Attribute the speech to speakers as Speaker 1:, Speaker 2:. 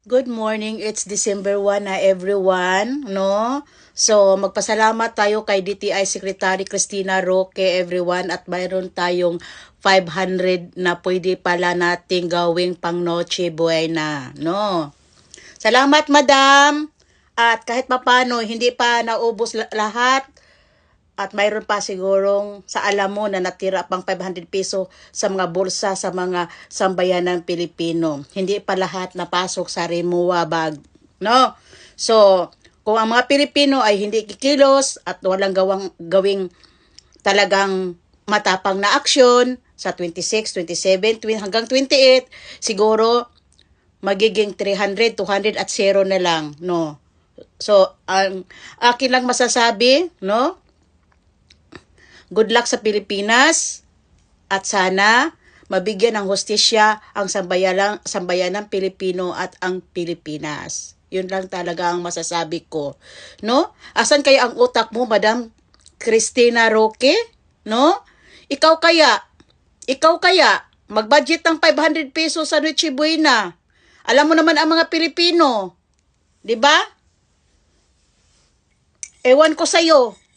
Speaker 1: Good morning, it's December 1 na everyone, no? So, magpasalamat tayo kay DTI Secretary Cristina Roque everyone at mayroon tayong 500 na pwede pala nating gawing pang Noche Buena, no? Salamat, madam! At kahit papano, hindi pa naubos lahat. At mayroon pa sigurong sa alam mo na natira pang 500 peso sa mga bulsa sa mga sambayanang Pilipino. Hindi pa lahat napasok sa Remuwa bag. No? So, kung ang mga Pilipino ay hindi kikilos at walang gawing talagang matapang na aksyon sa 26, 27, hanggang 28, siguro magiging 300, 200 at 0 na lang. No? So, ang akin lang masasabi, no? Good luck sa Pilipinas at sana mabigyan ng hustisya ang sambayanang Pilipino at ang Pilipinas. Yun lang talaga ang masasabi ko. No? Asan kaya ang utak mo, Madam Cristina Roque? No? Ikaw kaya mag-budget ng 500 pesos sa Noche Buena. Alam mo naman ang mga Pilipino. 'Di ba? Ewan ko sa'yo.